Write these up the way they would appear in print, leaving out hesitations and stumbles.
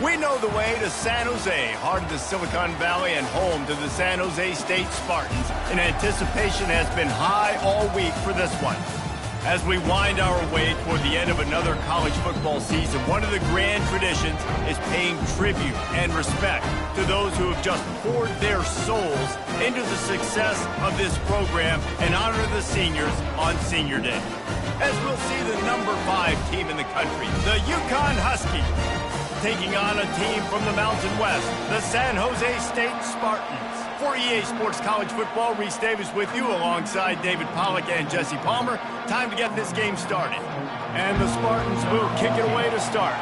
We know the way to San Jose, heart of the Silicon Valley and home to the San Jose State Spartans. And anticipation has been high all week for this one. As we wind our way toward the end of another college football season, one of the grand traditions is paying tribute and respect to those who have just poured their souls into the success of this program and honor the seniors on Senior Day. As we'll see the number 5 team in the country, the UCONN Huskies, taking on a team from the Mountain West, the San Jose State Spartans. For EA Sports College Football, Reese Davis with you alongside David Pollack and Jesse Palmer. Time to get this game started. And the Spartans will kick it away to start.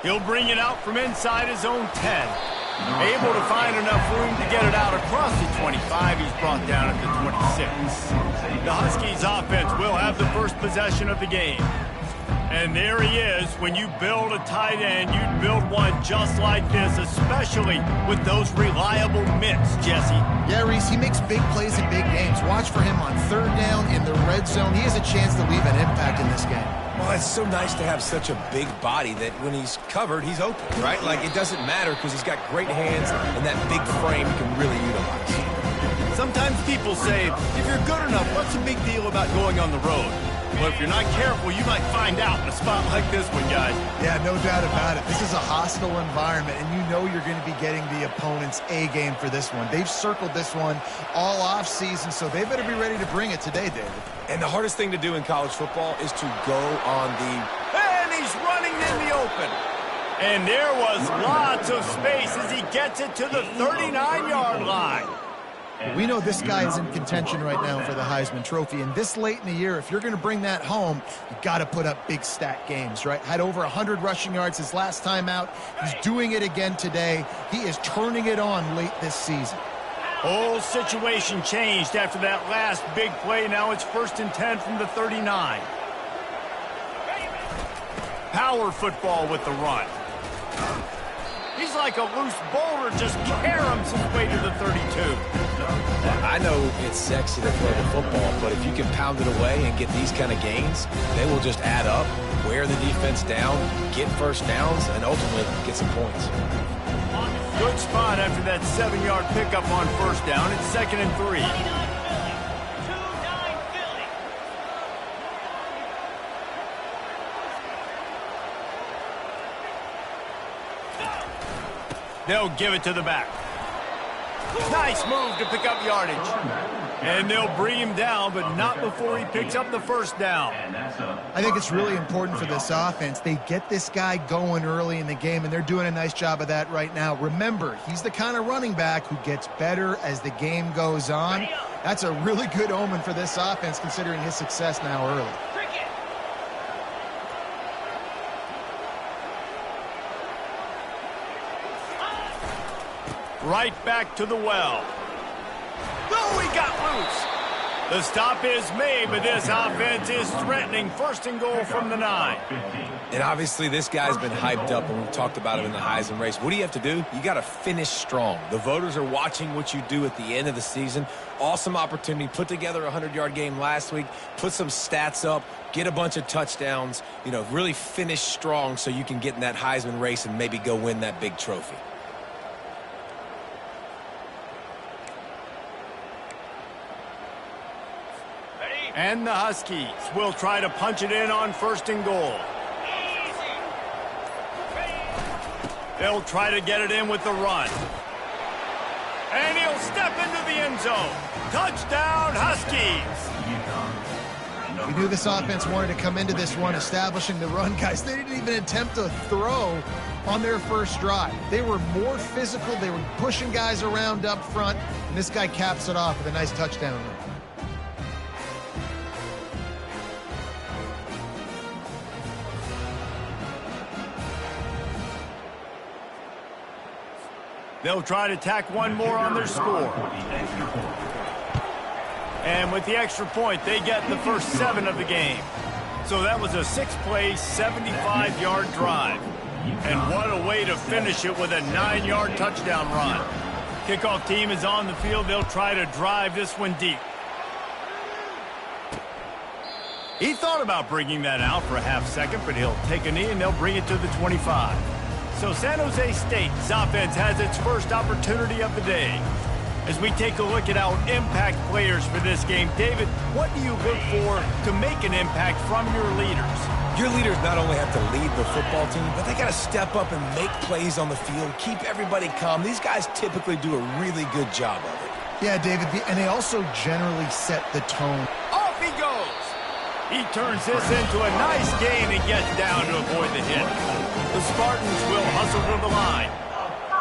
He'll bring it out from inside his own 10. Able to find enough room to get it out across the 25. He's brought down at the 26. The Huskies offense will have the first possession of the game. And there he is. When you build a tight end, you build one just like this, especially with those reliable mitts, Jesse. Yeah, Reese, he makes big plays in big games. Watch for him on third down in the red zone. He has a chance to leave an impact in this game. Well, it's so nice to have such a big body that when he's covered, he's open, right? Like, it doesn't matter because he's got great hands and that big frame he can really utilize. Sometimes people say, if you're good enough, what's the big deal about going on the road? But if you're not careful, you might find out in a spot like this one, guys. Yeah, no doubt about it. This is a hostile environment, and you know you're going to be getting the opponent's A game for this one. They've circled this one all off season, so they better be ready to bring it today, David. And the hardest thing to do in college football is to go on the... And he's running in the open. And there was lots of space as he gets it to the 39-yard line. We know this guy is in contention right now for the Heisman Trophy, and this late in the year, if you're going to bring that home, you got to put up big stat games, right? Had over 100 rushing yards his last time out. He's doing it again today. He is turning it on late this season. Whole situation changed after that last big play. Now it's 1st and 10 from the 39. Power football with the run. He's like a loose boulder, just caroms his way to the 32. I know it's sexy to throw the football, but if you can pound it away and get these kind of gains, they will just add up, wear the defense down, get first downs, and ultimately get some points. Good spot after that 7-yard pickup on 1st down. It's 2nd and 3. They'll give it to the back. Nice move to pick up yardage. And they'll bring him down, but not before he picks up the 1st down. I think it's really important for this offense. They get this guy going early in the game, and they're doing a nice job of that right now. Remember, he's the kind of running back who gets better as the game goes on. That's a really good omen for this offense, considering his success now early. Right back to the well. Oh, he got loose. The stop is made, but this offense is threatening. 1st and goal from the 9. And obviously this guy's been hyped up, and we've talked about him in the Heisman race. What do you have to do? You got to finish strong. The voters are watching what you do at the end of the season. Awesome opportunity. Put together a 100-yard game last week. Put some stats up. Get a bunch of touchdowns. You know, really finish strong so you can get in that Heisman race and maybe go win that big trophy. And the Huskies will try to punch it in on 1st and goal. They'll try to get it in with the run. And he'll step into the end zone. Touchdown, Huskies! We knew this offense wanted to come into this one establishing the run, guys. They didn't even attempt to throw on their first drive. They were more physical. They were pushing guys around up front, and this guy caps it off with a nice touchdown run. They'll try to tack one more on their score. And with the extra point, they get the first 7 of the game. So that was a 6-play, 75-yard drive. And what a way to finish it with a 9-yard touchdown run. Kickoff team is on the field. They'll try to drive this one deep. He thought about bringing that out for a half second, but he'll take a knee and they'll bring it to the 25. So San Jose State's offense has its first opportunity of the day. As we take a look at our impact players for this game, David, what do you look for to make an impact from your leaders? Your leaders not only have to lead the football team, but they got to step up and make plays on the field, keep everybody calm. These guys typically do a really good job of it. Yeah, David, and they also generally set the tone. Off he goes! He turns this into a nice gain and gets down to avoid the hit. The Spartans will hustle to the line.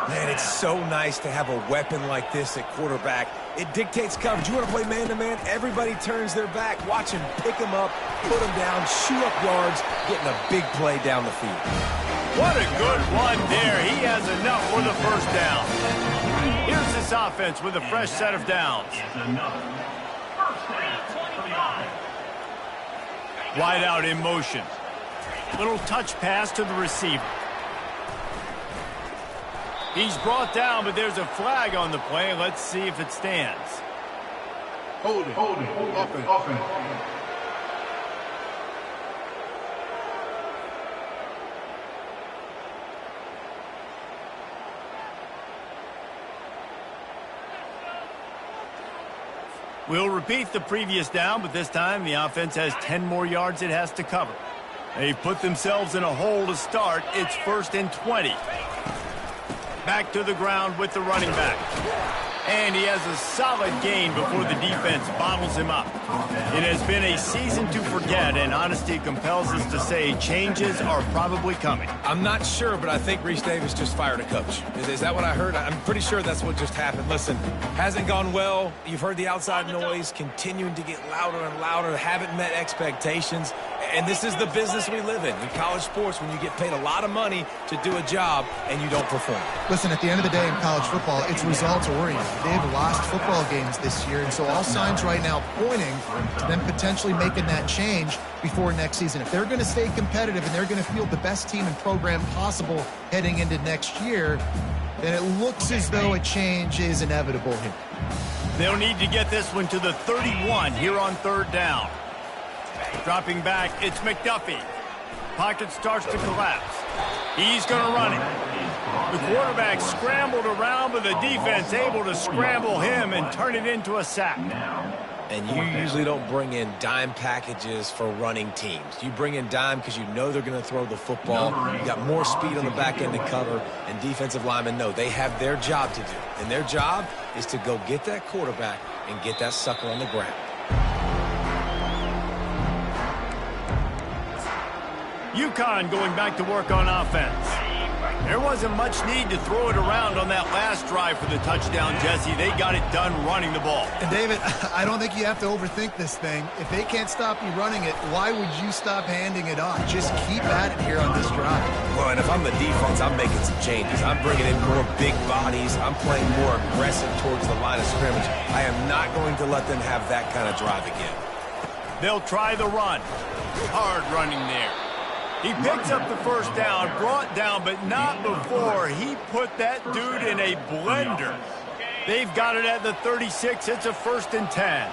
Man, it's so nice to have a weapon like this at quarterback. It dictates coverage. You want to play man-to-man? Everybody turns their back. Watch him pick him up, put him down, shoot up yards, getting a big play down the field. What a good run there. He has enough for the first down. Here's this offense with a fresh set of downs. Wide out in motion. Little touch pass to the receiver. He's brought down, but there's a flag on the play. Let's see if it stands. Hold it, offense. We'll repeat the previous down, but this time the offense has 10 more yards it has to cover. They've put themselves in a hole to start. It's 1st and 20. Back to the ground with the running back. And he has a solid gain before the defense bottles him up. It has been a season to forget, and honesty compels us to say changes are probably coming. I'm not sure, but I think Reese Davis just fired a coach. Is that what I heard? I'm pretty sure that's what just happened. Listen, hasn't gone well. You've heard the outside noise continuing to get louder and louder. Haven't met expectations. And this is the business we live in college sports, when you get paid a lot of money to do a job and you don't perform. Listen, at the end of the day in college football, it's results-oriented. They've lost football games this year, and so all signs right now pointing to them potentially making that change before next season. If they're going to stay competitive and they're going to field the best team and program possible heading into next year, then it looks as though a change is inevitable here. They'll need to get this one to the 31 here on 3rd down. Dropping back, it's McDuffie. Pocket starts to collapse. He's going to run it. The quarterback scrambled around, but the defense able to scramble him and turn it into a sack. And you usually don't bring in dime packages for running teams. You bring in dime because you know they're going to throw the football. You got more speed on the back end to cover, and defensive linemen know they have their job to do. And their job is to go get that quarterback and get that sucker on the ground. UCONN going back to work on offense. There wasn't much need to throw it around on that last drive for the touchdown, Jesse. They got it done running the ball. And David, I don't think you have to overthink this thing. If they can't stop you running it, why would you stop handing it off? Just keep at it here on this drive. Well, and if I'm the defense, I'm making some changes. I'm bringing in more big bodies. I'm playing more aggressive towards the line of scrimmage. I am not going to let them have that kind of drive again. They'll try the run. Hard running there. He picks up the first down, brought down, but not before he put that dude in a blender. They've got it at the 36. It's a 1st and 10.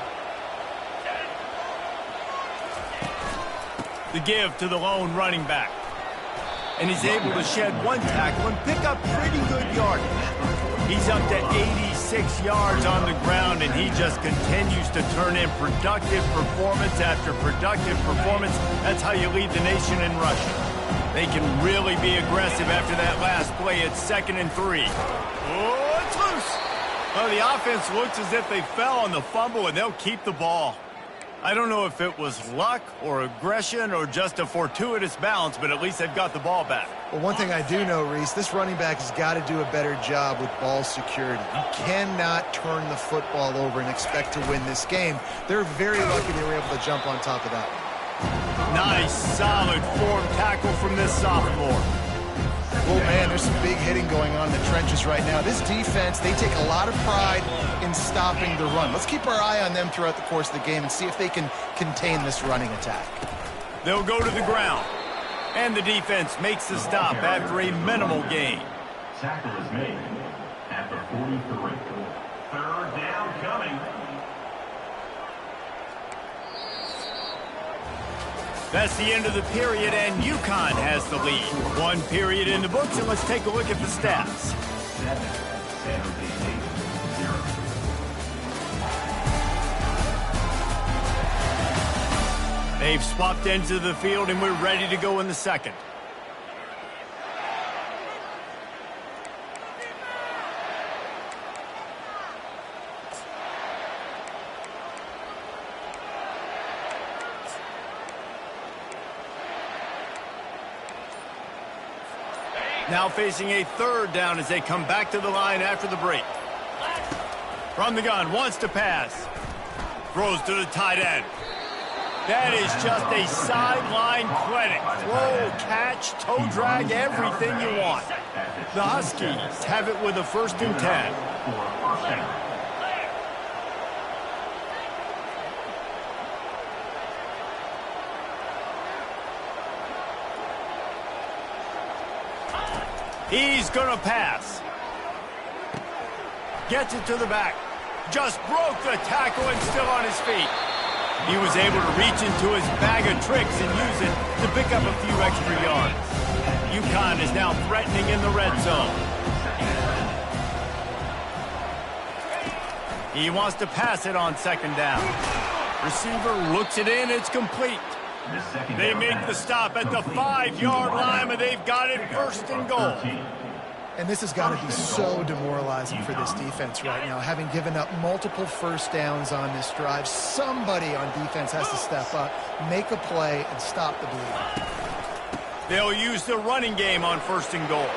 The give to the lone running back. And he's able to shed one tackle and pick up pretty good yardage. He's up to 86 yards on the ground, and he just continues to turn in productive performance after productive performance. That's how you lead the nation in rushing. They can really be aggressive after that last play. It's 2nd and 3. Oh, it's loose. Well, the offense looks as if they fell on the fumble, and they'll keep the ball. I don't know if it was luck or aggression or just a fortuitous bounce, but at least they've got the ball back. Well, one thing I do know, Reese, this running back has got to do a better job with ball security. You cannot turn the football over and expect to win this game. They're very lucky they were able to jump on top of that one. Nice, solid form tackle from this sophomore. Oh, man, there's some big hitting going on in the trenches right now. This defense, they take a lot of pride in stopping the run. Let's keep our eye on them throughout the course of the game and see if they can contain this running attack. They'll go to the ground. And the defense makes the stop after a minimal gain. Tackle is made at the 43. 3rd down coming. That's the end of the period, and UConn has the lead. 1 period in the books, and let's take a look at the stats. 7, San Jose State, 0. They've swapped ends of the field, and we're ready to go in the second. Now facing a 3rd down as they come back to the line after the break. From the gun, wants to pass. Throws to the tight end. That is just a sideline clinic. Throw, catch, toe drag, everything you want. The Huskies have it with a 1st and 10. He's going to pass. Gets it to the back. Just broke the tackle and still on his feet. He was able to reach into his bag of tricks and use it to pick up a few extra yards. UConn is now threatening in the red zone. He wants to pass it on 2nd down. Receiver looks it in. It's complete. They make the stop at the 5-yard line, and they've got it 1st and goal. And this has got to be so demoralizing for this defense right now. Having given up multiple 1st downs on this drive, somebody on defense has to step up, make a play, and stop the bleeding. They'll use the running game on 1st and goal.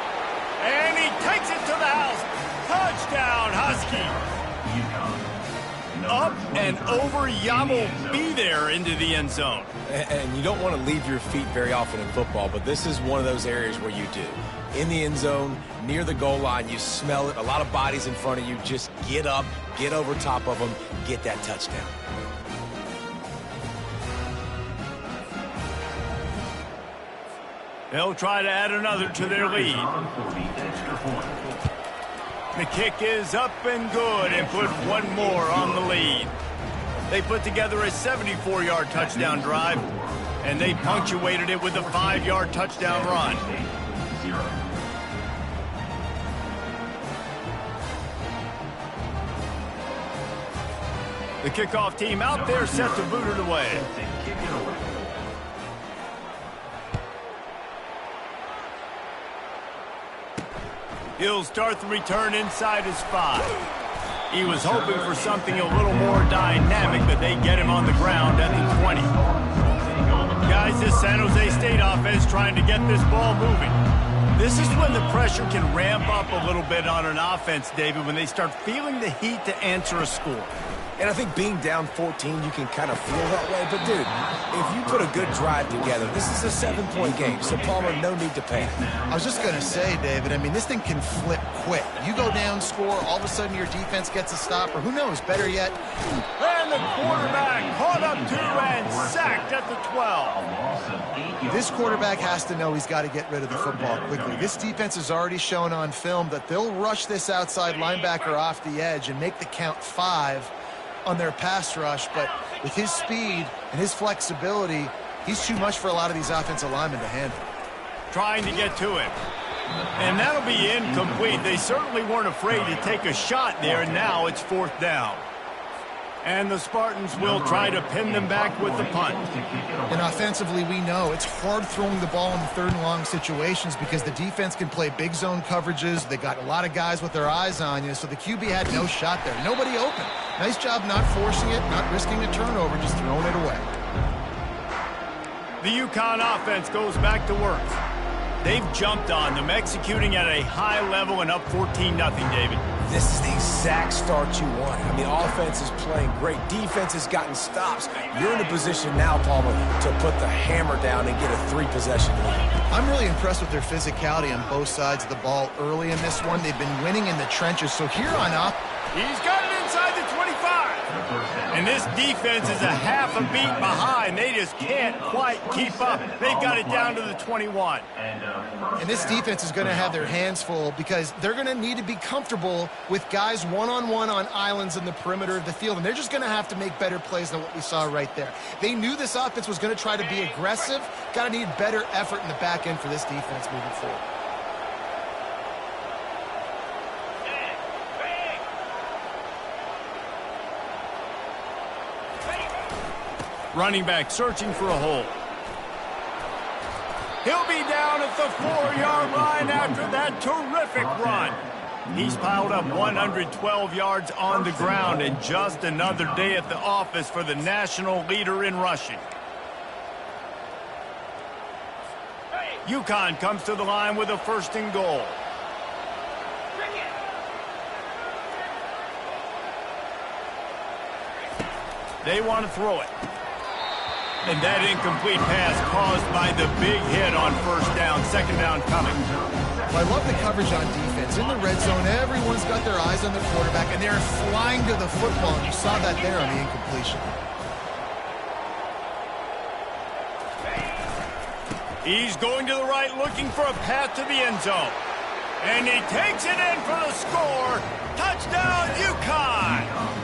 And he takes it to the house. Touchdown, Huskies. Up and over, Yamo be there into the end zone. And you don't want to leave your feet very often in football, but this is one of those areas where you do. In the end zone, near the goal line, you smell it. A lot of bodies in front of you. Just get up, get over top of them, get that touchdown. They'll try to add another to their lead. The kick is up and good and put one more on the lead. They put together a 74-yard touchdown drive, and they punctuated it with a 5-yard touchdown run. The kickoff team out there set to boot it away. He'll start the return inside his 5. He was hoping for something a little more dynamic, but they get him on the ground at the 20. Guys, this San Jose State offense trying to get this ball moving. This is when the pressure can ramp up a little bit on an offense, David, when they start feeling the heat to answer a score. And I think being down 14, you can kind of feel that way. But, dude, if you put a good drive together, this is a 7-point game. So, Palmer, no need to panic. I was just going to say, David, I mean, this thing can flip quick. You go down, score, all of a sudden your defense gets a stop, or who knows, better yet. And the quarterback caught up to and sacked at the 12. This quarterback has to know he's got to get rid of the football quickly. This defense has already shown on film that they'll rush this outside linebacker off the edge and make the count 5 on their pass rush, but with his speed and his flexibility, he's too much for a lot of these offensive linemen to handle. Trying to get to him. And that'll be incomplete. They certainly weren't afraid to take a shot there, and now it's 4th down. And the Spartans will try to pin them back with the punt. And offensively, we know it's hard throwing the ball in the 3rd and long situations because the defense can play big zone coverages. They got a lot of guys with their eyes on you, so the QB had no shot there. Nobody open. Nice job not forcing it, not risking a turnover, just throwing it away. The UConn offense goes back to work. They've jumped on them, executing at a high level and up 14-0, David. This is the exact start you want. I mean, offense is playing great. Defense has gotten stops. You're in a position now, Palmer, to put the hammer down and get a 3-possession lead. I'm really impressed with their physicality on both sides of the ball early in this one. They've been winning in the trenches. So here on up, he's got it inside the 25. And this defense is a half a beat behind. They just can't quite keep up. They've got it down to the 21. And this defense is going to have their hands full because they're going to need to be comfortable with guys one-on-one on islands in the perimeter of the field. And they're just going to have to make better plays than what we saw right there. They knew this offense was going to try to be aggressive. Got to need better effort in the back end for this defense moving forward. Running back searching for a hole. He'll be down at the 4-yard line after that terrific run. He's piled up 112 yards on the ground, and just another day at the office for the national leader in rushing. UConn comes to the line with a 1st and goal. They want to throw it. And that incomplete pass caused by the big hit on 1st down. 2nd down coming. Well, I love the coverage on defense. In the red zone, everyone's got their eyes on the quarterback, and they're flying to the football. And you saw that there on the incompletion. He's going to the right, looking for a path to the end zone. And he takes it in for the score. Touchdown, UConn!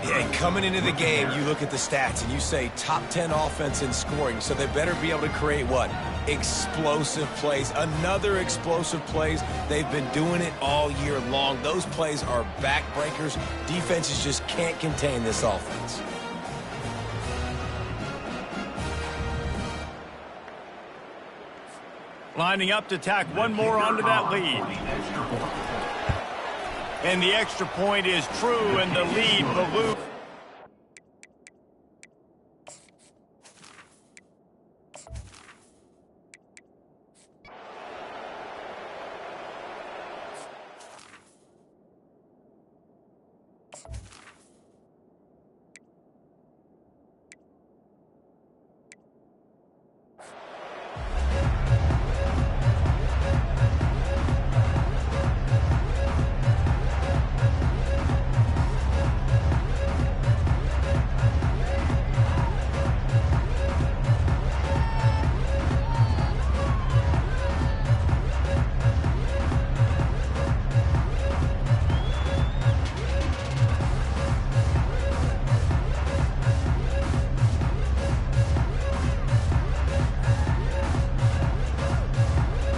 Yeah, coming into the game, you look at the stats and you say top 10 offense in scoring, so they better be able to create what? Explosive plays. Another explosive plays. They've been doing it all year long. Those plays are backbreakers. Defenses just can't contain this offense. Lining up to tack one more onto that lead. And the extra point is true, and the lead balloons.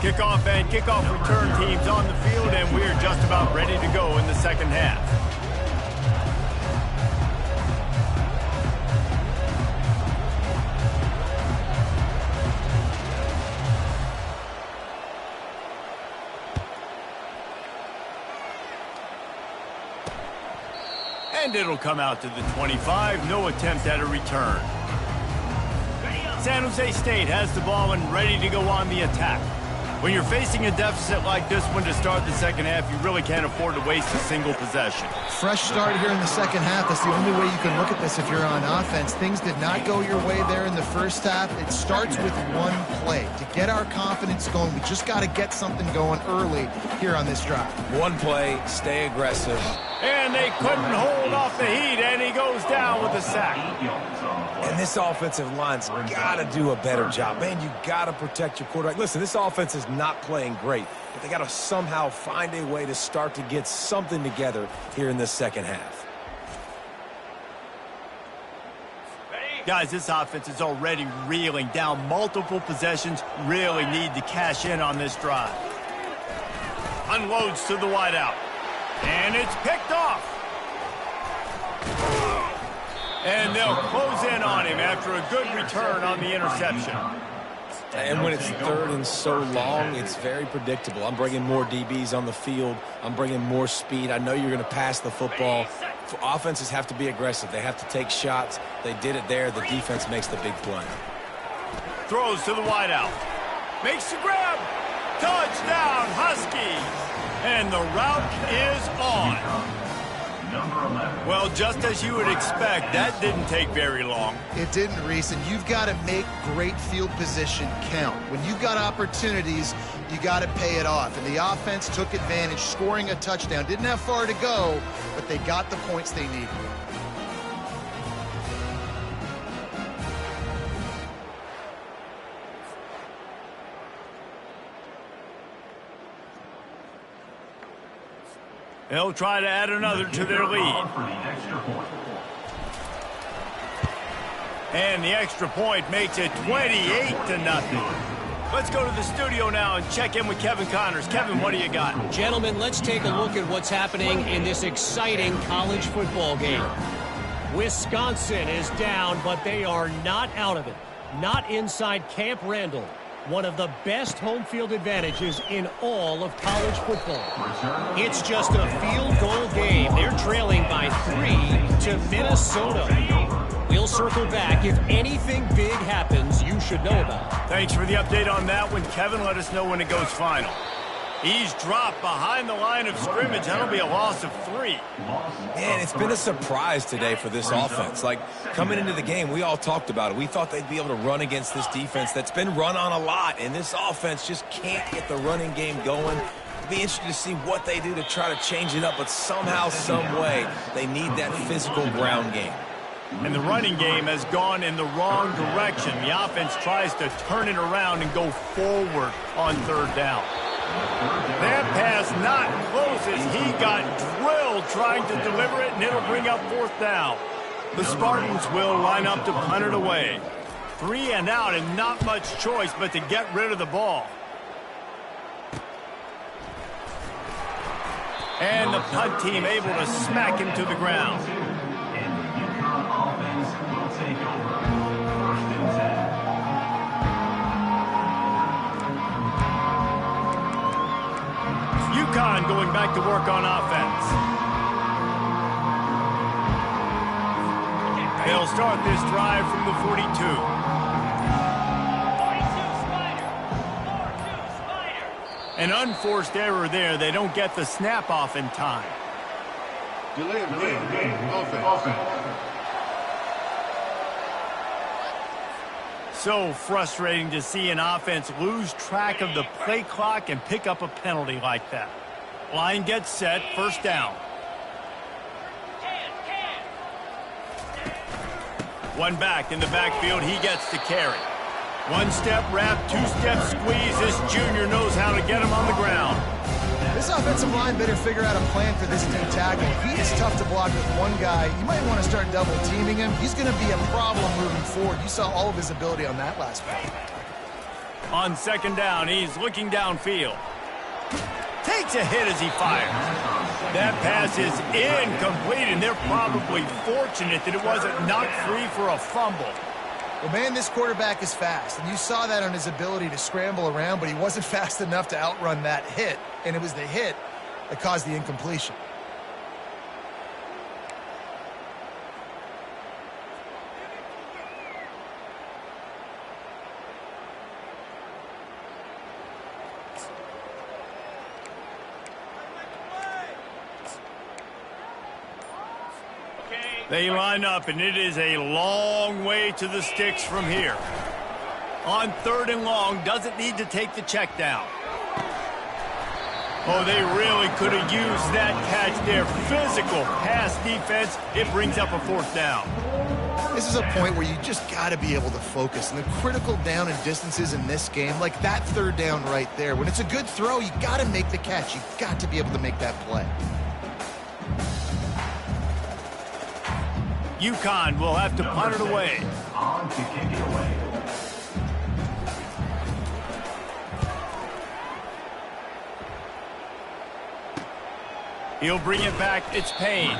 Kickoff and kickoff return teams on the field, and we're just about ready to go in the 2nd half. And it'll come out to the 25. No attempt at a return. San Jose State has the ball and ready to go on the attack. When you're facing a deficit like this one to start the 2nd half, you really can't afford to waste a single possession. Fresh start here in the 2nd half. That's the only way you can look at this if you're on offense. Things did not go your way there in the 1st half. It starts with one play. To get our confidence going, we just got to get something going early here on this drive. One play, stay aggressive. And they couldn't hold off the heat, and he goes down with a sack. And this offensive line's got to do a better job. Man, you got to protect your quarterback. Listen, this offense is not playing great, but they got to somehow find a way to start to get something together here in the 2nd half. Guys, this offense is already reeling down multiple possessions. Really need to cash in on this drive. Unloads to the wideout. And it's picked off. And they'll close in on him after a good return on the interception. And when it's 3rd and so long, it's very predictable. I'm bringing more DBs on the field. I'm bringing more speed. I know you're going to pass the football. Offenses have to be aggressive. They have to take shots. They did it there. The defense makes the big play. Throws to the wideout. Makes the grab. Touchdown, Huskies. And the route is on. Well, just as you would expect, that didn't take very long. It didn't, Reese, and you've got to make great field position count. When you've got opportunities, you got to pay it off. And the offense took advantage, scoring a touchdown. Didn't have far to go, but they got the points they needed. They'll try to add another to their lead. And the extra point makes it 28-0. Let's go to the studio now and check in with Kevin Connors. Kevin, what do you got? Gentlemen, let's take a look at what's happening in this exciting college football game. Wisconsin is down, but they are not out of it. Not inside Camp Randall. One of the best home field advantages in all of college football. It's just a field goal game. They're trailing by 3 to Minnesota. We'll circle back. If anything big happens, you should know about it. Thanks for the update on that one, Kevin. Let us know when it goes final. He's dropped behind the line of scrimmage. That'll be a loss of 3. Man, it's been a surprise today for this offense. Like, coming into the game, we all talked about it. We thought they'd be able to run against this defense that's been run on a lot, and this offense just can't get the running game going. It'll be interesting to see what they do to try to change it up, but somehow, some way, they need that physical ground game. And the running game has gone in the wrong direction. The offense tries to turn it around and go forward on 3rd down. That pass not close as he got drilled trying to deliver it, and it'll bring up 4th down. The Spartans will line up to punt it away. 3 and out, and not much choice but to get rid of the ball. And the punt team able to smack him to the ground. UConn going back to work on offense. They'll start this drive from the 42. An unforced error there. They don't get the snap off in time. Delay of game. Offense. So frustrating to see an offense lose track of the play clock and pick up a penalty like that. Line gets set, 1st down. One back in the backfield, he gets to carry. 1-step wrap, 2-step squeeze. This junior knows how to get him on the ground. This offensive line better figure out a plan for this team tackle. If he is tough to block with one guy, you might want to start double teaming him. He's going to be a problem moving forward. You saw all of his ability on that last play. On 2nd down, he's looking downfield. Takes a hit as he fires. That pass is incomplete, and they're probably fortunate that it wasn't knocked free for a fumble. Well, man, this quarterback is fast, and you saw that on his ability to scramble around, but he wasn't fast enough to outrun that hit, and it was the hit that caused the incompletion. They line up, and it is a long way to the sticks from here. On 3rd and long, doesn't need to take the check down. Oh, they really could have used that catch there. Physical pass defense. It brings up a 4th down. This is a point where you just got to be able to focus. And the critical down and distances in this game, like that 3rd down right there, when it's a good throw, you got to make the catch. You got to be able to make that play. UConn will have to punt it away. On to kick it away. He'll bring it back. It's Payne.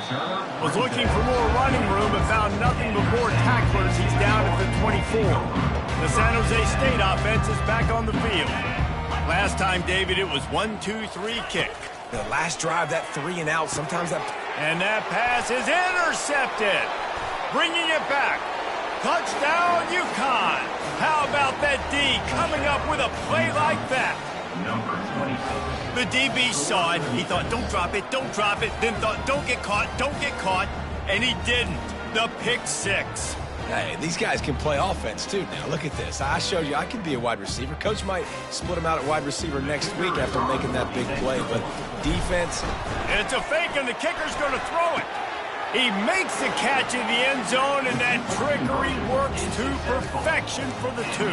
Was looking for more running room but found nothing but more tacklers. He's down at the 24. The San Jose State offense is back on the field. Last time, David, it was 1-2-3 kick. The last drive, that 3 and out, sometimes that... And that pass is intercepted. Bringing it back. Touchdown, UConn. How about that D coming up with a play like that? Number 26. The DB saw it. He thought, don't drop it, don't drop it. Then thought, don't get caught, don't get caught. And he didn't. The pick 6. Hey, these guys can play offense, too. Now, look at this. I showed you I can be a wide receiver. Coach might split him out at wide receiver next week after making that big play. But defense... It's a fake, and the kicker's going to throw it. He makes the catch in the end zone, and that trickery works to perfection for the 2.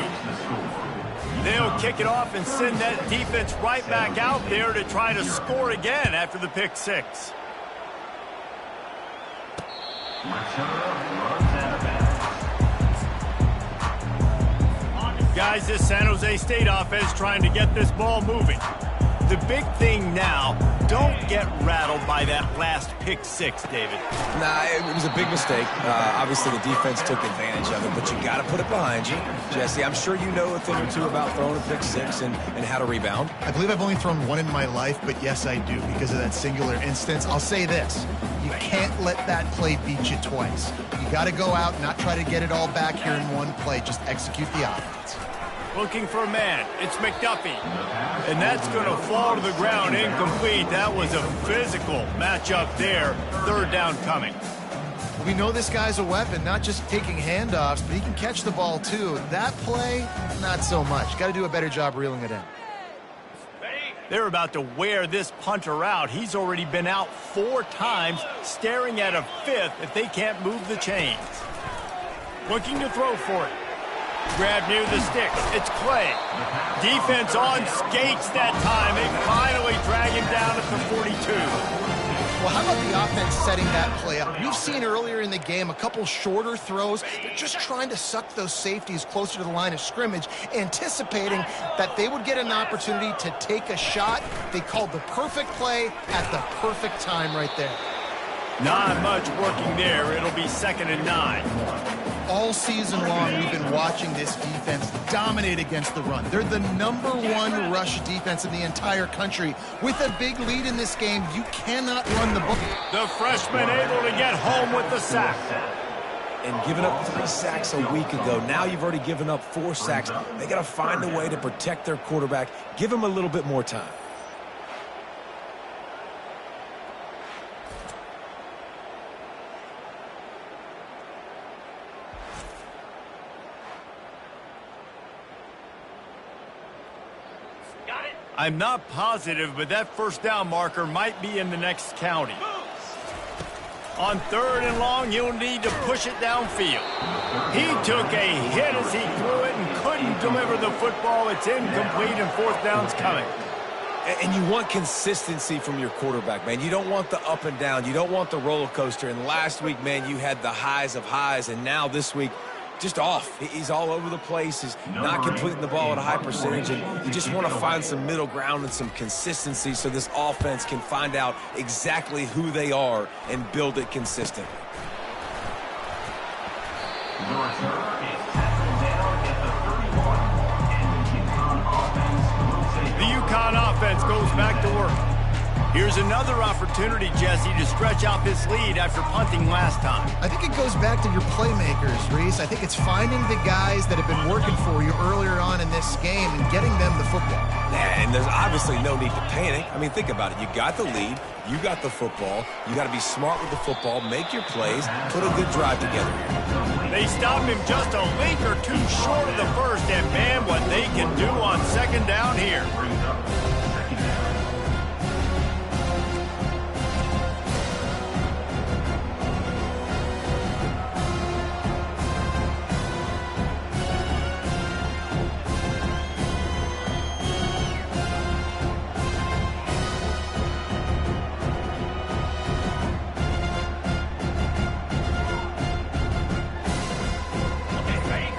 They'll kick it off and send that defense right back out there to try to score again after the pick six. Guys, this San Jose State offense trying to get this ball moving. The big thing now, don't get rattled by that last pick six, David. Nah, it was a big mistake. Obviously, the defense took advantage of it, but you got to put it behind you. Jesse, I'm sure you know a thing or two about throwing a pick six and how to rebound. I believe I've only thrown one in my life, but yes, I do because of that singular instance. I'll say this. You can't let that play beat you twice. You got to go out and not try to get it all back here in one play. Just execute the offense. Looking for a man. It's McDuffie. And that's going to fall to the ground incomplete. That was a physical matchup there. Third down coming. We know this guy's a weapon, not just taking handoffs, but he can catch the ball too. That play, not so much. Got to do a better job reeling it in. They're about to wear this punter out. He's already been out 4 times, staring at a fifth if they can't move the chains. Looking to throw for it. Grab near the sticks. It's Clay. Defense on skates that time. They finally drag him down at the 42. Well, how about the offense setting that play up? We've seen earlier in the game a couple shorter throws. They're just trying to suck those safeties closer to the line of scrimmage, anticipating that they would get an opportunity to take a shot. They called the perfect play at the perfect time right there. Not much working there. It'll be 2nd and 9. All season long, we've been watching this defense dominate against the run. They're the #1 rush defense in the entire country. With a big lead in this game, you cannot run the book. The freshman able to get home with the sack. And giving up 3 sacks a week ago. Now you've already given up 4 sacks. They got to find a way to protect their quarterback. Give him a little bit more time. I'm not positive, but that first down marker might be in the next county. On 3rd and long, you'll need to push it downfield. He took a hit as he threw it and couldn't deliver the football. It's incomplete and 4th down's coming. And you want consistency from your quarterback, man. You don't want the up and down. You don't want the roller coaster. And last week, man, you had the highs of highs, and now this week, just off. He's all over the place. He's not completing the ball at a high percentage, and you just want to find some middle ground and some consistency so this offense can find out exactly who they are and build it consistently. The return is tackled down at the 31, and the UCONN offense goes back to work. Here's another opportunity, Jesse, to stretch out this lead after punting last time. I think it goes back to your playmakers, Reese. I think it's finding the guys that have been working for you earlier on in this game and getting them the football. Yeah, and there's obviously no need to panic. I mean, think about it. You got the lead. You got the football. You got to be smart with the football, make your plays, put a good drive together here. They stopped him just a link or two short of the first, and man, what they can do on 2nd down here.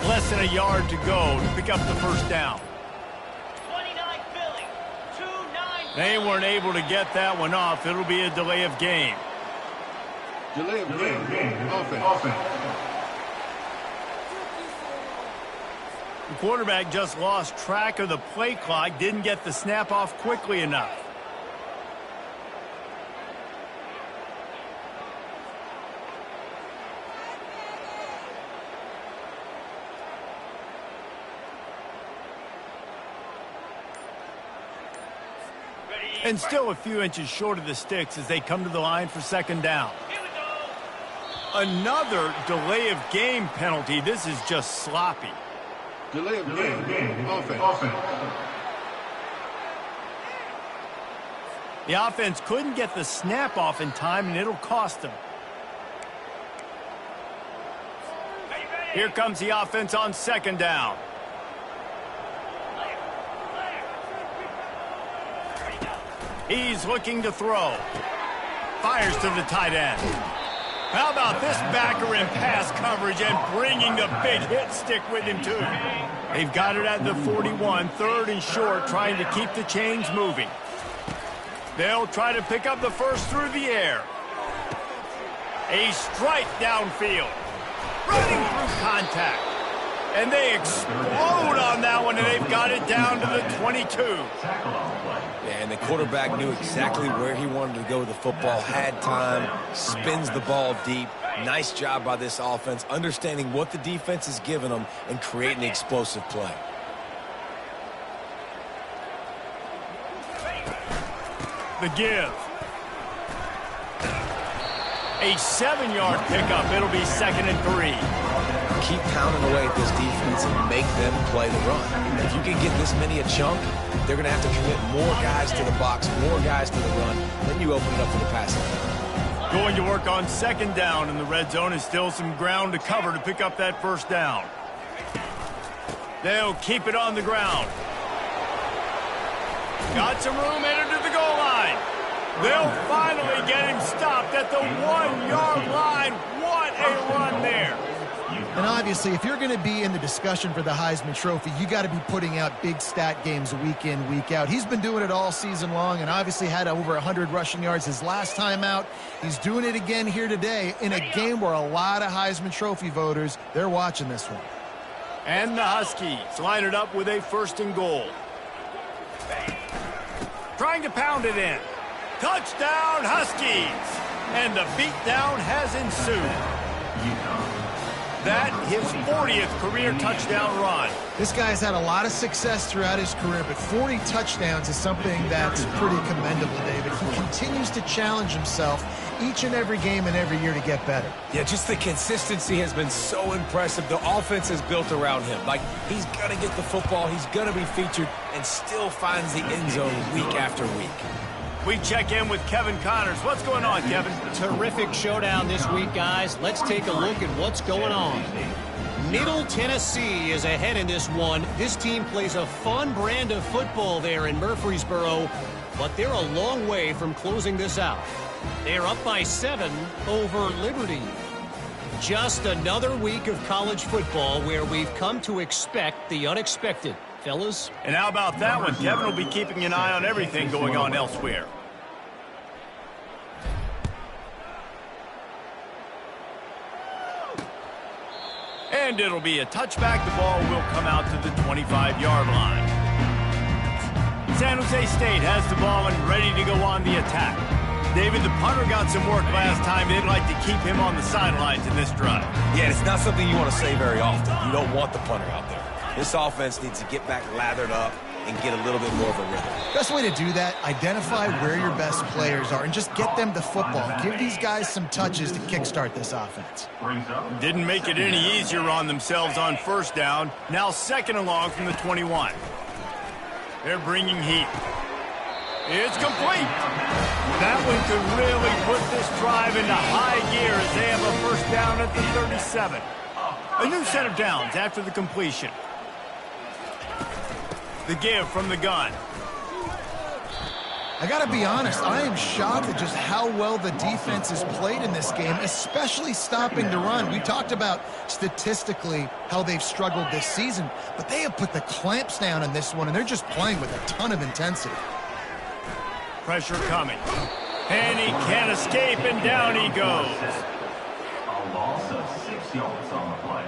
Less than a yard to go to pick up the first down. 29 Philly, 2-9. They weren't able to get that one off. It'll be a delay of game. Delay of game. Offense. The quarterback just lost track of the play clock, didn't get the snap off quickly enough. And still a few inches short of the sticks as they come to the line for 2nd down. Another delay of game penalty. This is just sloppy. Delay of game. Offense. The offense couldn't get the snap off in time, and it'll cost them. Here comes the offense on 2nd down. He's looking to throw. Fires to the tight end. How about this backer in pass coverage and bringing the big hit stick with him, too? They've got it at the 41, 3rd and short, trying to keep the chains moving. They'll try to pick up the first through the air. A strike downfield. Running through contact. And they explode on that one, and they've got it down to the 22. Yeah, and the quarterback knew exactly where he wanted to go with the football, had time, spins the ball deep. Nice job by this offense, understanding what the defense is giving them and creating an explosive play. The give. A 7-yard pickup. It'll be 2nd and 3. Keep pounding away at this defense and make them play the run. If you can get this many a chunk, they're going to have to commit more guys to the box, more guys to the run. Then you open it up for the passing game. Going to work on 2nd down, and the red zone is still some ground to cover to pick up that 1st down. They'll keep it on the ground. Got some room, entered to the goal line. They'll finally get him stopped at the 1-yard line. What a run there. And obviously, if you're going to be in the discussion for the Heisman Trophy, you got to be putting out big stat games week in, week out. He's been doing it all season long and obviously had over 100 rushing yards his last time out. He's doing it again here today in a game where a lot of Heisman Trophy voters, they're watching this one. And the Huskies line it up with a 1st and goal. Trying to pound it in. Touchdown, Huskies! And the beatdown has ensued. That, his 40th career touchdown run. This guy's had a lot of success throughout his career, but 40 touchdowns is something that's pretty commendable, David. He continues to challenge himself each and every game and every year to get better. Yeah, just the consistency has been so impressive. The offense is built around him. Like, he's going to get the football, he's going to be featured, and still finds the end zone week after week. We check in with Kevin Connors. What's going on, Kevin? Terrific showdown this week, guys. Let's take a look at what's going on. Middle Tennessee is ahead in this one. This team plays a fun brand of football there in Murfreesboro, but they're a long way from closing this out. They're up by 7 over Liberty. Just another week of college football where we've come to expect the unexpected. Fellas? And how about that one? Kevin will be keeping an eye on everything going on elsewhere. And it'll be a touchback. The ball will come out to the 25-yard line. San Jose State has the ball and ready to go on the attack. David, the punter got some work last time. They'd like to keep him on the sidelines in this drive. Yeah, it's not something you want to say very often. You don't want the punter out there. This offense needs to get back lathered up and get a little bit more of a rhythm. Best way to do that, identify where your best players are and just get them the football. Give these guys some touches to kickstart this offense. Didn't make it any easier on themselves on 1st down. Now 2nd and long from the 21. They're bringing heat. It's complete. That one could really put this drive into high gear as they have a 1st down at the 37. A new set of downs after the completion. The give from the gun. I got to be honest, I am shocked at just how well the defense has played in this game, especially stopping the run. We talked about statistically how they've struggled this season, but they have put the clamps down in this one, and they're just playing with a ton of intensity. Pressure coming. And he can't escape, and down he goes. A loss of 6 yards on the play.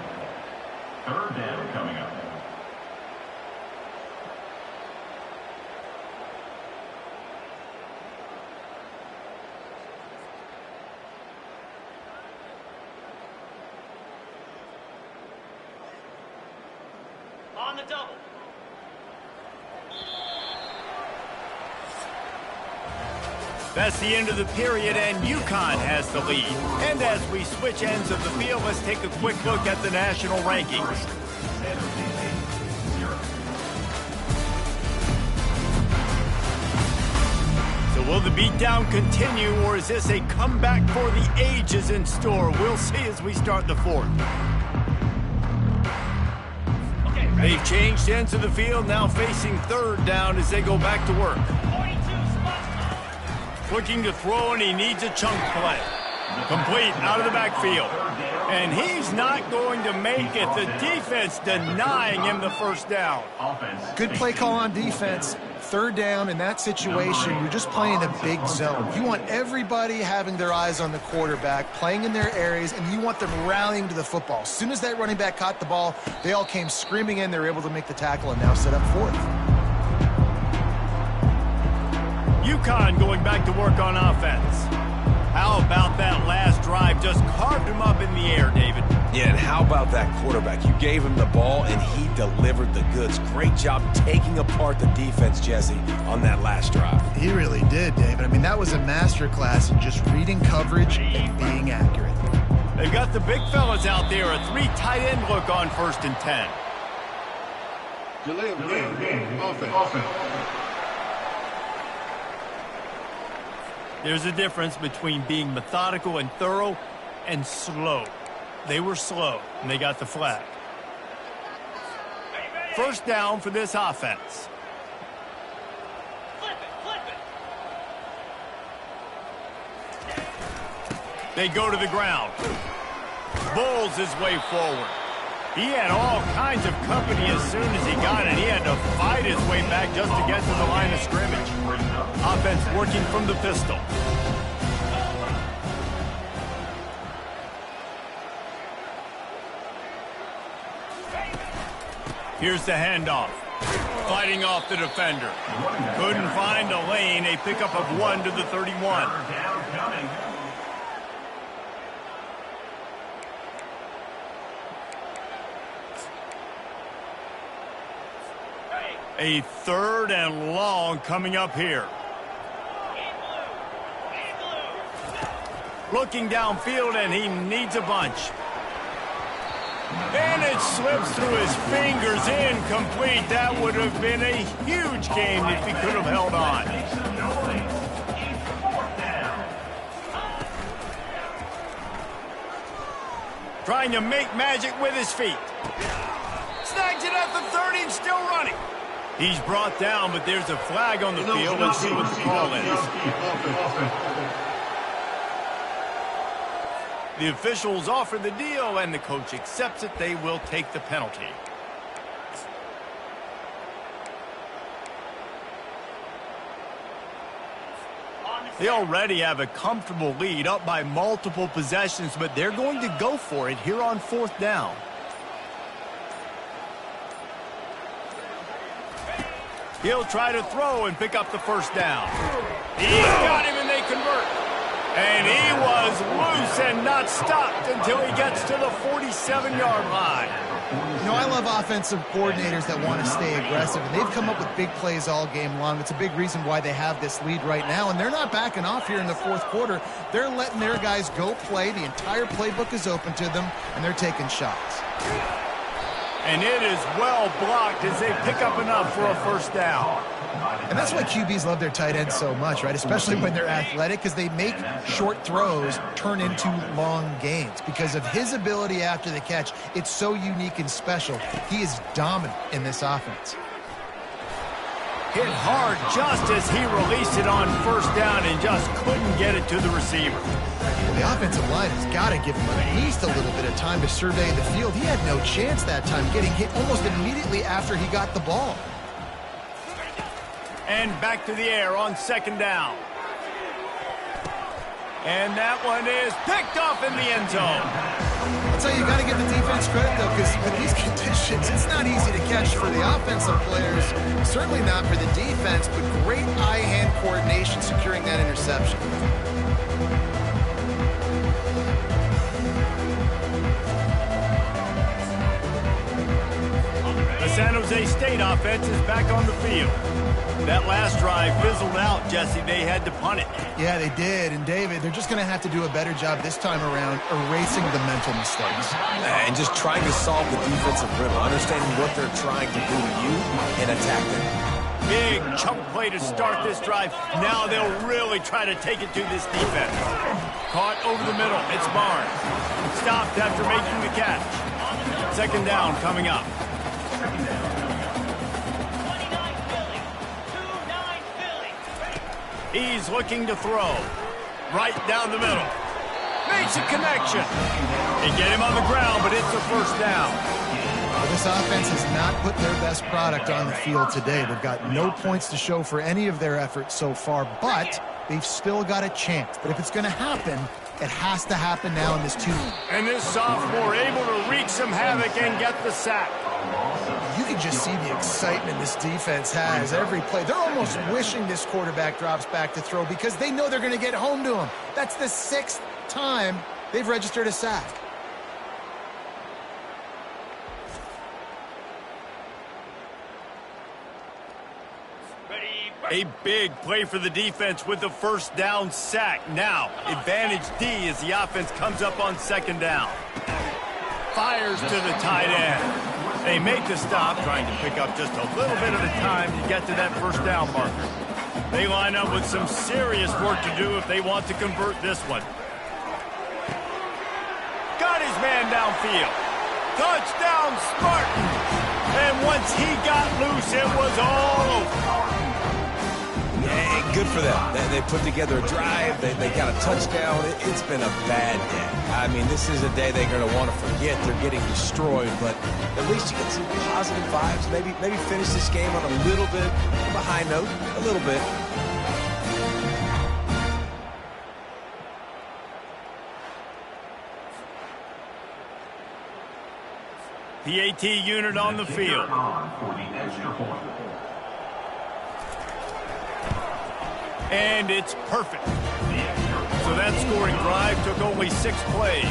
3rd down coming up. On the double. That's the end of the period, and UConn has the lead. And as we switch ends of the field, let's take a quick look at the national rankings. So will the beatdown continue, or is this a comeback for the ages in store? We'll see as we start the 4th. They've changed ends of the field, now facing 3rd down as they go back to work. Looking to throw, and he needs a chunk play. Complete out of the backfield. And he's not going to make it. The defense denying him the first down. Good play call on defense. Third down in that situation, you're just playing a big zone. You want everybody having their eyes on the quarterback, playing in their areas, and you want them rallying to the football. As soon as that running back caught the ball, they all came screaming in. They were able to make the tackle and now set up fourth. UConn going back to work on offense. How about that last drive? Just carved him up in the air, David. Yeah, and how about that quarterback? You gave him the ball, and he delivered the goods. Great job taking apart the defense, Jesse, on that last drive. He really did, David. I mean, that was a masterclass in just reading coverage and being accurate. They've got the big fellas out there. A 3 tight end look on 1st and 10. Delay of game. Offense. There's a difference between being methodical and thorough and slow. They were slow, and they got the flag. First down for this offense. They go to the ground. Bulls his way forward. He had all kinds of company as soon as he got it. He had to fight his way back just to get to the line of scrimmage. Offense working from the pistol. Here's the handoff. Fighting off the defender. Couldn't find a lane. A pickup of 1 to the 31. A 3rd and long coming up here. Looking downfield, and he needs a bunch. And it slips through his fingers, incomplete. That would have been a huge game if he could have held on. Trying to make magic with his feet. Snags it at the 30 and still running. He's brought down, but there's a flag on the field. Let's see what the call is. The officials offer the deal, and the coach accepts it. They will take the penalty. They already have a comfortable lead, up by multiple possessions, but they're going to go for it here on 4th down. He'll try to throw and pick up the first down. He's got him, and they convert. And he was loose and not stopped until he gets to the 47-yard line. You know, I love offensive coordinators that want to stay aggressive, and they've come up with big plays all game long. It's a big reason why they have this lead right now, and they're not backing off here in the 4th quarter. They're letting their guys go play. The entire playbook is open to them, and they're taking shots. And it is well blocked as they pick up enough for a first down. And that's why QBs love their tight ends so much, right? Especially when they're athletic, because they make short throws turn into long gains. Because of his ability after the catch, it's so unique and special. He is dominant in this offense. Hit hard just as he released it on first down and just couldn't get it to the receiver. The offensive line has got to give him at least a little bit of time to survey the field. He had no chance that time, getting hit almost immediately after he got the ball. And back to the air on 2nd down. And that one is picked off in the end zone. I'll tell you, got to give the defense credit, though, because with these conditions, it's not easy to catch for the offensive players. Certainly not for the defense, but great eye-hand coordination securing that interception. The San Jose State offense is back on the field. That last drive fizzled out, Jesse. They had to punt it. Yeah, they did. And, David, they're just going to have to do a better job this time around erasing the mental mistakes. And just trying to solve the defensive riddle, understanding what they're trying to do to you and attack them. Big chunk play to start this drive. Now they'll really try to take it to this defense. Caught over the middle. It's Barnes. Stopped after making the catch. 2nd down coming up. He's looking to throw. Right down the middle. Makes a connection. They get him on the ground, but it's a first down. Well, this offense has not put their best product on the field today. They've got no points to show for any of their efforts so far, but they've still got a chance. But if it's going to happen, it has to happen now in this 2. And this sophomore able to wreak some havoc and get the sack. You can just see the excitement this defense has every play. They're almost wishing this quarterback drops back to throw because they know they're going to get home to him. That's the 6th time they've registered a sack. A big play for the defense with the first down sack. Now, advantage D as the offense comes up on 2nd down. Fires to the tight end. They make the stop, trying to pick up just a little bit at a time to get to that first down marker. They line up with some serious work to do if they want to convert this one. Got his man downfield. Touchdown, Spartans! And once he got loose, it was all over. Yeah, good for them. They put together a drive. They got a touchdown. It's been a bad day. I mean, this is a day they're going to want to forget. They're getting destroyed, but at least you get some positive vibes. Maybe finish this game on a little bit of a high note, a little bit. PAT unit on the field. And it's perfect. So that scoring drive took only 6 plays.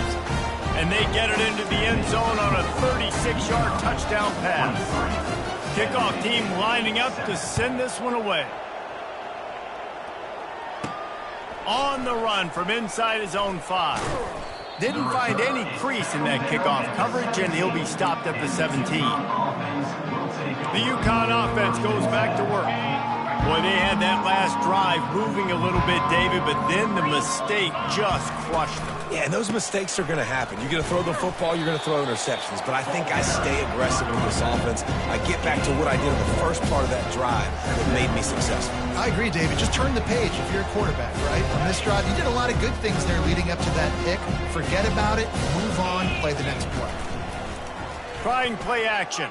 And they get it into the end zone on a 36-yard touchdown pass. Kickoff team lining up to send this one away. On the run from inside his own 5. Didn't find any crease in that kickoff coverage, and he'll be stopped at the 17. The UConn offense goes back to work. Boy, they had that last drive moving a little bit, David, but then the mistake just crushed them. Yeah, and those mistakes are going to happen. You're going to throw the football, you're going to throw interceptions. But I think I stay aggressive with this offense. I get back to what I did in the first part of that drive that made me successful. I agree, David. Just turn the page if you're a quarterback, right? On this drive, you did a lot of good things there leading up to that pick. Forget about it, move on, play the next play. Trying play action.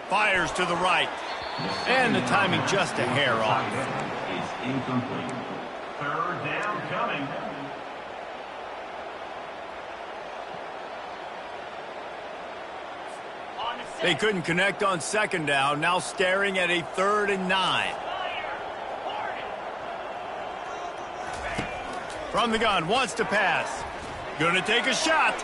Fires to the right. And the timing just a hair off. It's incomplete. 3rd down coming. They couldn't connect on 2nd down. Now staring at a 3rd and 9. From the gun, wants to pass. Gonna take a shot.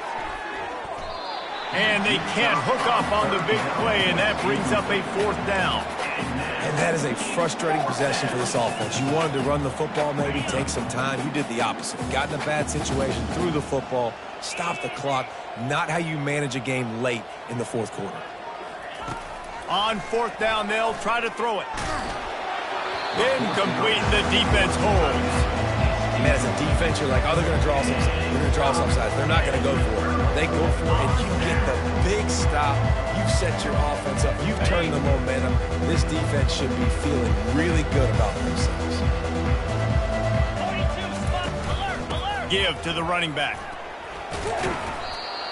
And they can't hook up on the big play, and that brings up a 4th down. And that is a frustrating possession for this offense. You wanted to run the football, maybe take some time. You did the opposite. Got in a bad situation, threw the football, stopped the clock. Not how you manage a game late in the 4th quarter. On 4th down, they'll try to throw it. Incomplete, the defense holds. Man, as a defense, you're like, oh, they're going to draw some sides. They're going to draw some sides. They're not going to go for it. They go for it, and you get the big stop. You've set your offense up. You've turned the momentum. This defense should be feeling really good about themselves. Give to the running back.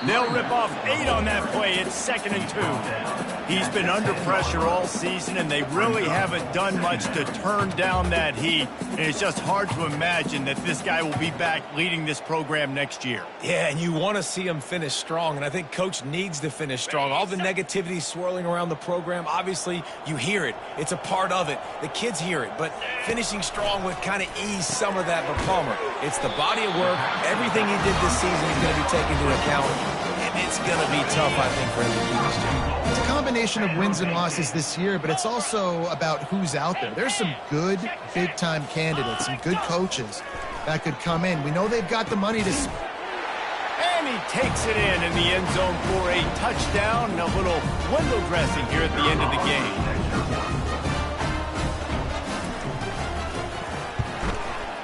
They'll rip off 8 on that play. It's 2nd and 2. He's been under pressure all season, and they really haven't done much to turn down that heat. And it's just hard to imagine that this guy will be back leading this program next year. Yeah, and you want to see him finish strong, and I think Coach needs to finish strong. All the negativity swirling around the program, obviously, you hear it. It's a part of it. The kids hear it, but finishing strong would kind of ease some of that for Palmer. It's the body of work. Everything he did this season is going to be taken into account, and it's going to be tough, I think, for him to keep his job. It's a combination of wins and losses this year, but it's also about who's out there. There's some good big-time candidates, some good coaches that could come in. We know they've got the money to... And he takes it in the end zone for a touchdown and a little window dressing here at the end of the game.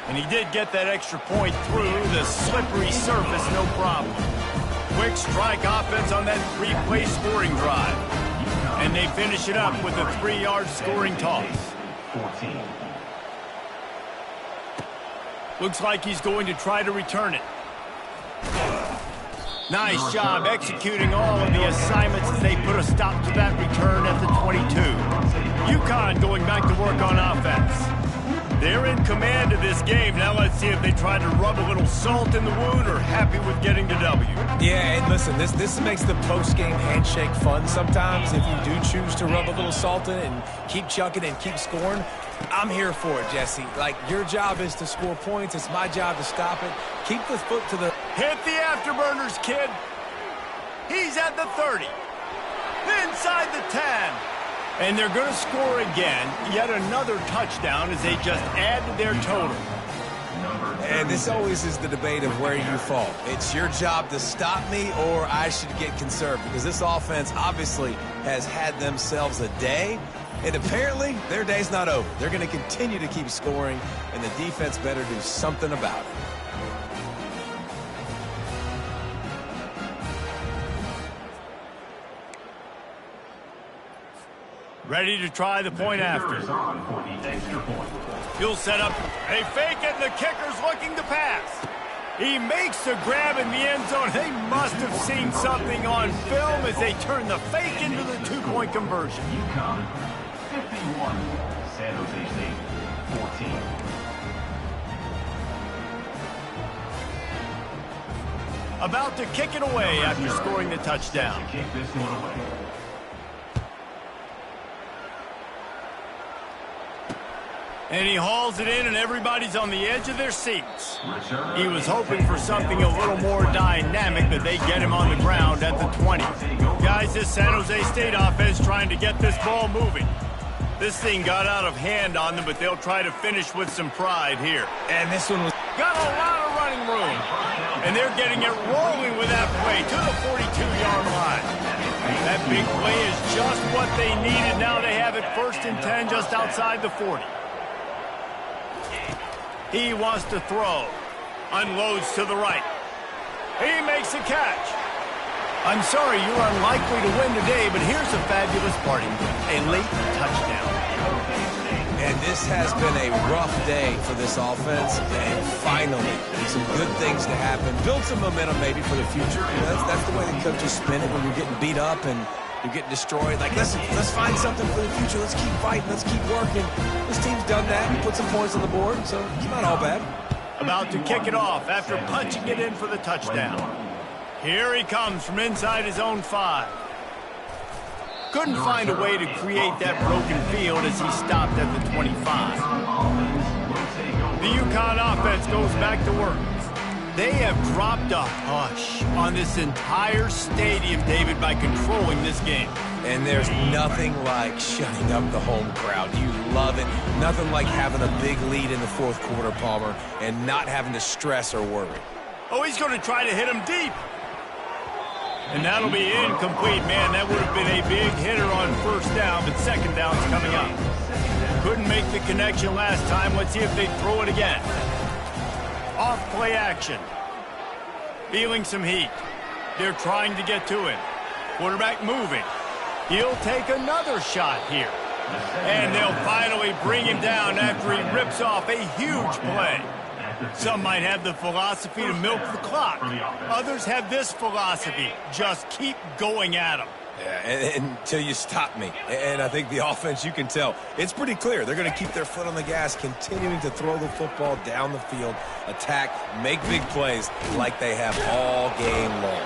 And he did get that extra point through the slippery surface, no problem. Quick strike offense on that 3-play scoring drive. And they finish it up with a 3-yard scoring toss. Looks like he's going to try to return it. Nice job executing all of the assignments as they put a stop to that return at the 22. UConn going back to work on offense. They're in command of this game. Now let's see if they try to rub a little salt in the wound or happy with getting the W. Yeah, and listen, this makes the post-game handshake fun sometimes. If you do choose to rub a little salt in it and keep chucking and keep scoring, I'm here for it, Jesse. Like, your job is to score points. It's my job to stop it. Keep the foot to the... Hit the afterburners, kid. He's at the 30. Inside the 10. And they're going to score again. Yet another touchdown as they just add to their total. And this always is the debate of where you fall. It's your job to stop me or I should get conserved, because this offense obviously has had themselves a day. And apparently, their day's not over. They're going to continue to keep scoring, and the defense better do something about it. Ready to try the point after. He'll set up. They fake it, and the kicker's looking to pass. He makes the grab in the end zone. They must have seen something on film as they turn the fake into the two-point conversion. UConn 51, San Jose State 14. About to kick it away after scoring the touchdown. Kick this one away. And he hauls it in, and everybody's on the edge of their seats. He was hoping for something a little more dynamic, but they get him on the ground at the 20. Guys, this San Jose State offense trying to get this ball moving. This thing got out of hand on them, but they'll try to finish with some pride here. And this one was... Got a lot of running room. And they're getting it rolling with that play to the 42-yard line. That big play is just what they needed. Now they have it 1st and 10 just outside the 40. He wants to throw. Unloads to the right. He makes a catch. I'm sorry, you're unlikely to win today, but here's a fabulous parting gift. A late touchdown. And this has been a rough day for this offense, and finally, some good things to happen. Build some momentum maybe for the future. You know, that's the way the coaches spin it when you're getting beat up and you're getting destroyed. Like, let's find something for the future. Let's keep fighting. Let's keep working. This team's done that and put some points on the board, so it's not all bad. About to kick it off after punching it in for the touchdown. Here he comes from inside his own 5. Couldn't find a way to create that broken field as he stopped at the 25. The UConn offense goes back to work. They have dropped a hush on this entire stadium, David, by controlling this game. And there's nothing like shutting up the home crowd. You love it. Nothing like having a big lead in the 4th quarter, Palmer, and not having to stress or worry. Oh, he's going to try to hit him deep. And that'll be incomplete, man. That would have been a big hitter on 1st down, but 2nd down's coming up. Couldn't make the connection last time. Let's see if they throw it again. Off play action. Feeling some heat. They're trying to get to him. Quarterback moving. He'll take another shot here. And they'll finally bring him down after he rips off a huge play. Some might have the philosophy to milk the clock. Others have this philosophy. Just keep going at them. Yeah, until you stop me. And I think the offense, you can tell, it's pretty clear. They're going to keep their foot on the gas, continuing to throw the football down the field, attack, make big plays like they have all game long.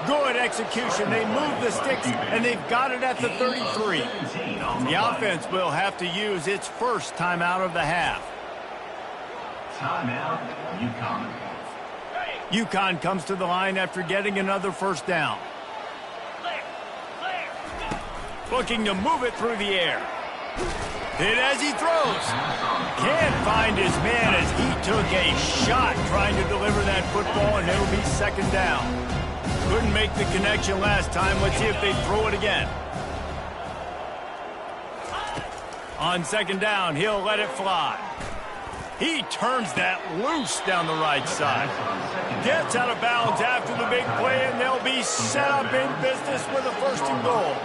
Good execution. They move the sticks, and they've got it at the 33. The offense will have to use its first timeout of the half. Timeout, UConn. UConn comes to the line after getting another 1st down. Looking to move it through the air. Hit as he throws. Can't find his man as he took a shot trying to deliver that football, and it'll be 2nd down. Couldn't make the connection last time. Let's see if they throw it again. On 2nd down, he'll let it fly. He turns that loose down the right side. Gets out of bounds after the big play, and they'll be set up in business with a 1st and goal.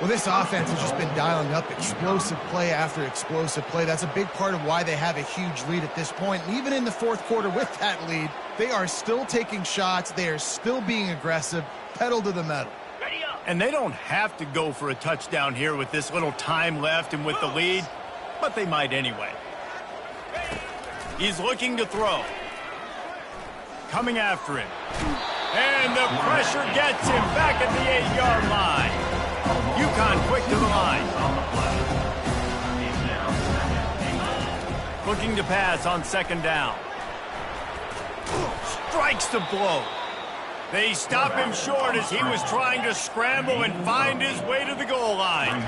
Well, this offense has just been dialing up explosive play after explosive play. That's a big part of why they have a huge lead at this point. And even in the fourth quarter with that lead, they are still taking shots. They are still being aggressive, pedal to the metal. And they don't have to go for a touchdown here with this little time left and with the lead, but they might anyway. He's looking to throw. Coming after him. And the pressure gets him back at the 8-yard line. UConn quick to the line. Looking to pass on second down. Strikes the blow. They stop him short as he was trying to scramble and find his way to the goal line.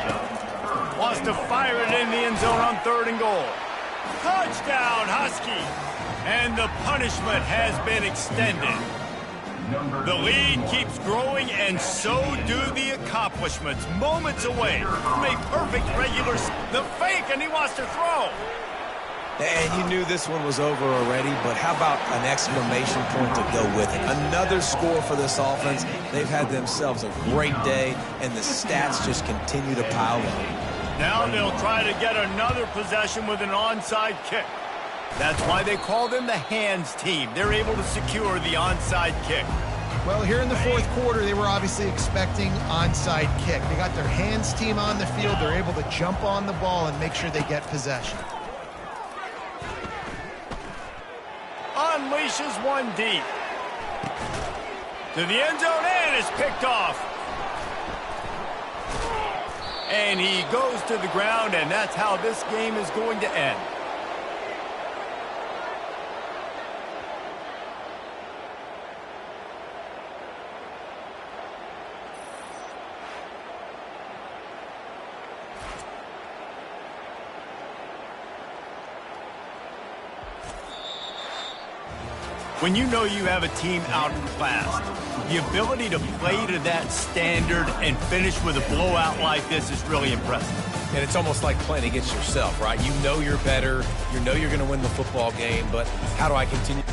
Wants to fire it in the end zone on 3rd and goal. Touchdown, Husky. And the punishment has been extended. The lead keeps growing, and so do the accomplishments. Moments away from a perfect regular. The fake, and he wants to throw. And you knew this one was over already, but how about an exclamation point to go with it? Another score for this offense. They've had themselves a great day, and the stats just continue to pile up. Now they'll try to get another possession with an onside kick. That's why they call them the hands team. They're able to secure the onside kick. Well, here in the fourth quarter, they were obviously expecting onside kick. They got their hands team on the field. They're able to jump on the ball and make sure they get possession. Unleashes one deep. To the end zone and is picked off. And he goes to the ground, and that's how this game is going to end. When you know you have a team outclassed, the ability to play to that standard and finish with a blowout like this is really impressive. And it's almost like playing against yourself, right? You know you're better. You know you're going to win the football game, but how do I continue?